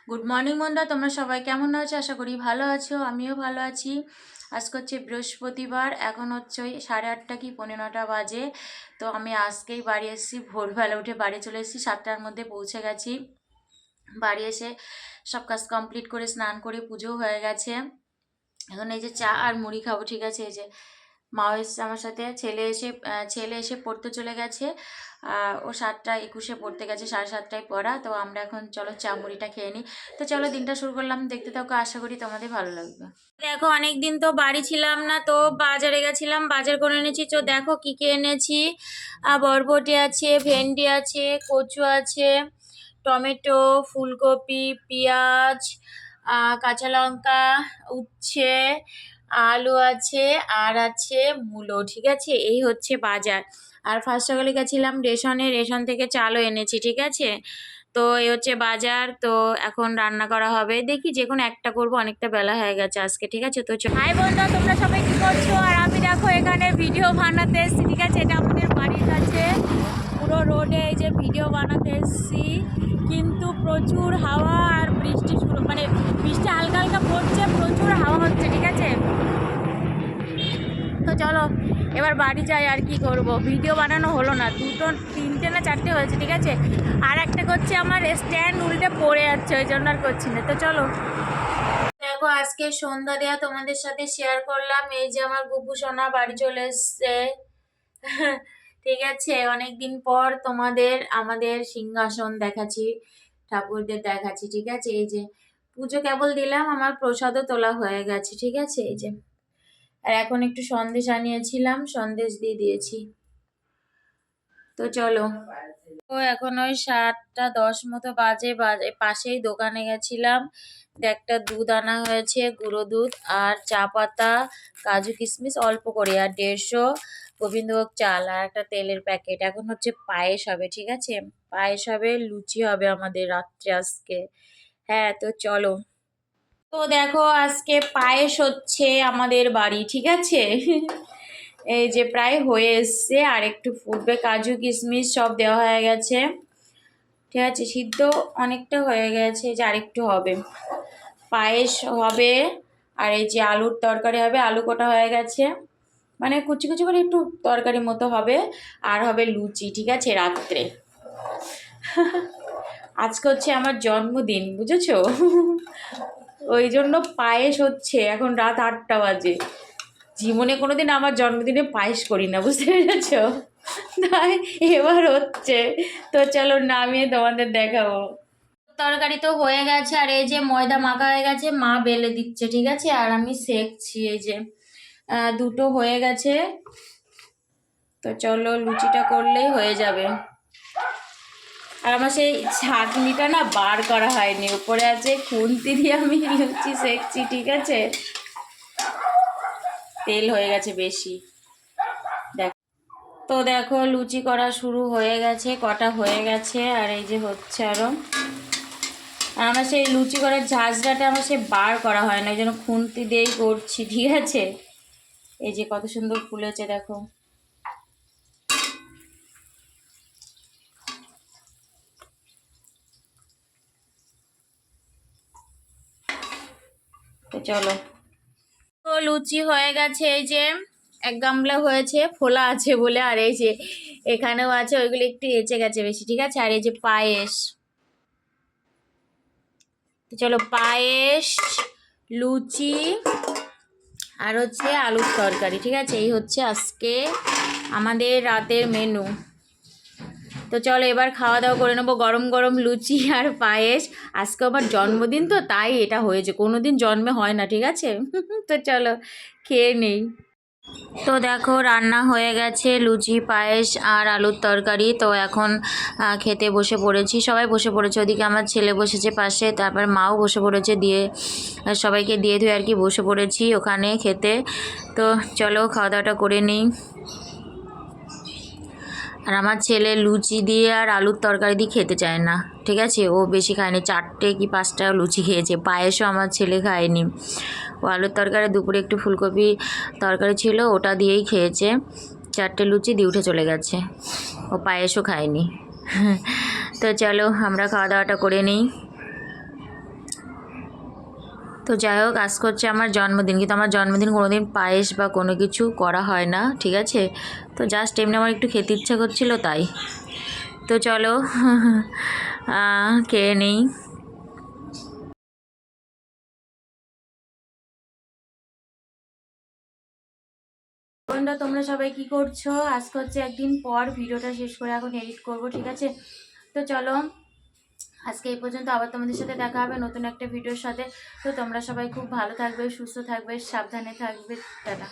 Good morning বন্ধুরা, তোমরা সবাই কেমন আছো? আশা করি ভালো আছো। আমিও ভালো আছি। আজকে হচ্ছে বৃহস্পতিবার, এখন হচ্ছে ওই 8:30 কি 9:45 বাজে। তো আমি আজকেই বাড়ি এসেছি, ভোরবেলা উঠে বাড়ি চলে এসেছি, 7টার মধ্যে পৌঁছে গেছি। বাড়ি এসে সব কাজ কমপ্লিট করে স্নান করে পুজো হয়ে গেছে। এখন এই যে চা আর মুড়ি খাবো, ঠিক আছে। এই যে মাও এসছে আমার সাথে, ছেলে এসে পড়তে চলে গেছে। ও 7টা 21 পড়তে গেছে, 7:30টায় পড়া। তো আমরা এখন চলো চা মুড়িটা খেয়ে নিই। তো চলো দিনটা শুরু করলাম, দেখতে থাকো, আশা করি তোমাদের ভালো লাগবে। দেখো অনেকদিন তো বাড়ি ছিলাম না, তো বাজারে গেছিলাম, বাজার করে এনেছি। তো দেখো কি কি এনেছি। বরবটি আছে, ভেন্ডি আছে, কচু আছে, টমেটো, ফুলকপি, পেঁয়াজ, কাঁচা লঙ্কা, উচ্ছে, আলু আছে, আর আছে মূলো, ঠিক আছে। এই হচ্ছে বাজার। আর ফার্স্ট সকালে গেছিলাম রেশন থেকে চালও এনেছি, ঠিক আছে। তো এই হচ্ছে বাজার। তো এখন রান্না করা হবে, দেখি যে কোনো একটা করবো, অনেকটা বেলা হয়ে গেছে আজকে, ঠিক আছে। তো হাই বন্ধুরা, তোমরা সবাই কি করছো? আর আমি দেখো এখানে ভিডিও বানাতে এসেছি, ঠিক আছে। এটা আমাদের বাড়ির কাছে, পুরো রোডে এই যে ভিডিও বানাতে এসেছি। কিন্তু প্রচুর হাওয়া আর বৃষ্টি শুরু, মানে বৃষ্টি হালকা হালকা পড়ছে, প্রচুর হাওয়া হচ্ছে, ঠিক আছে। তো চলো এবার বাড়ি যাই। আর কি করব, ভিডিও বানানো হলো না, 3টে না 4টে হয়েছে, ঠিক আছে। আর একটা করছে আমার স্ট্যান্ড উল্টে পড়ে যাচ্ছে, ওই জন্য আর করছি না। তো চলো দেখো, আজকে সন্ধ্যা দেয়া তোমাদের সাথে শেয়ার করলাম। এই যে আমার গুপু সোনা বাড়ি চলে এসছে। ঠিক আছে, অনেকদিন পর তোমাদের আমাদের সিংহাসন দেখাচ্ছি, ঠাকুরদের দেখাচ্ছি, ঠিক আছে। এই যে পুজো কেবল দিলাম, আমার প্রসাদও তোলা হয়ে গেছে, ঠিক আছে। এই যে আর এখন একটু সন্দেশ আনিয়েছিলাম, সন্দেশ দিয়ে দিয়েছি। তো চলো, তো এখন ওই 7টা 10 মতো বাজে পাশেই দোকানে গেছিলাম। একটা দুধ আনা হয়েছে, গুঁড়ো দুধ, আর চা পাতা, কাজু কিশমিশ অল্প করে, আর 150 গোবিন্দভোগ চাল, আর একটা তেলের প্যাকেট। এখন হচ্ছে পায়েস হবে, ঠিক আছে। পায়েস হবে, লুচি হবে আমাদের রাত্রে আজকে। হ্যাঁ, তো চলো। তো দেখো আজকে পায়েস হচ্ছে আমাদের বাড়ি, ঠিক আছে। এই যে প্রায় হয়ে এসছে, আর একটু ফুটবে, কাজু কিশমিশ সব দেওয়া হয়ে গেছে, ঠিক আছে। সিদ্ধ অনেকটা হয়ে গেছে, যে আরেকটু হবে। পায়েস হবে, আর এই যে আলুর তরকারি হবে, আলু কোটা হয়ে গেছে, মানে কুচি কুচি করে একটু তরকারি মতো হবে। আর হবে লুচি, ঠিক আছে, রাত্রে। আজকে হচ্ছে আমার জন্মদিন, বুঝেছো। ওই জন্য পায়েস হচ্ছে, এখন রাত 8টা বাজে। জীবনে কোনোদিন আমার জন্মদিনে পায়েস করি না, বুঝতে পেরেছ। তাই এবার হচ্ছে। তো চলো নামিয়ে তোমাদের দেখাবো। তরকারি তো হয়ে গেছে, আর এই যে ময়দা মাখা হয়ে গেছে, মা বেলে দিচ্ছে, ঠিক আছে। আর আমি সেঁকছি, এই যে দুটো হয়ে গেছে। তো চলো লুচিটা করলেই হয়ে যাবে। আর আমার সেই ছাঁকনিটা না বার করা হয়নি, উপরে আছে, খুন্তি দিয়ে আমি লুচি সেঁকছি, ঠিক আছে। তেল হয়ে গেছে বেশি, দেখ। তো দেখো লুচি করা শুরু হয়ে গেছে, কটা হয়ে গেছে, আর এই যে হচ্ছে আরো। আর আমার সেই লুচি করার ঝাঁঝরাটা আমার সে বার করা হয় না, এই জন্য খুন্তি দিয়েই করছি, ঠিক আছে। এই যে কত সুন্দর ফুলেছে দেখো। তো চলো, তো লুচি হয়ে গেছে, এই যে এক গামলা হয়েছে, ফোলা আছে বলে। আর এই যে এখানেও আছে, ওইগুলো একটু এঁচে গেছে বেশি, ঠিক আছে। আর এই যে পায়েস। তো চলো, পায়েস, লুচি, আর হচ্ছে আলুর তরকারি, ঠিক আছে। এই হচ্ছে আজকে আমাদের রাতের মেনু। তো চলো এবার খাওয়া দাওয়া করে নেবো, গরম গরম লুচি আর পায়েস। আজকে আমার জন্মদিন, তো তাই এটা হয়েছে, কোনোদিন জন্মে হয় না, ঠিক আছে। তো চলো খেয়ে নেই। তো দেখো রান্না হয়ে গেছে, লুচি, পায়েস আর আলুর তরকারি। তো এখন খেতে বসে পড়েছি, সবাই বসে পড়েছে। ওদিকে আমার ছেলে বসেছে পাশে, তারপর মাও বসে পড়েছে, দিয়ে সবাইকে দিয়ে ধুয়ে আর কি বসে পড়েছি ওখানে খেতে। তো চলো খাওয়া দাওয়াটা করে নিই। আর আমার ছেলে লুচি দিয়ে আর আলুর তরকারি দিয়ে খেতে চায় না, ঠিক আছে। ও বেশি খায়নি, 4টে কি 5টা লুচি খেয়েছে। পায়েসও আমার ছেলে খায়নি। ও আলুর তরকারি, দুপুরে একটু ফুলকপি তরকারি ছিল, ওটা দিয়েই খেয়েছে। 4টে লুচি দিয়ে উঠে চলে গেছে, ও পায়েসও খায়নি। তো চলো আমরা খাওয়া দাওয়াটা করে নিই। তো যাই হোক, আজকে হচ্ছে আমার জন্মদিন, কিন্তু আমার জন্মদিন কোনোদিন পায়েস বা কোনো কিছু করা হয় না, ঠিক আছে। তো জাস্ট এমনি আমার একটু খেতে ইচ্ছা করছিল তাই। তো চলো খেয়ে নেই। বন্ধুরা, তোমরা সবাই কি করছো? আজকে হচ্ছে একদিন পর ভিডিওটা শেষ করে এখন এডিট করব, ঠিক আছে। তো চলো আজকে এই পর্যন্ত, আবার তোমাদের সাথে দেখা হবে নতুন একটা ভিডিওর সাথে। তো তোমরা সবাই খুব ভালো থাকবে, সুস্থ থাকবে, সাবধানে থাকবে। টাটা।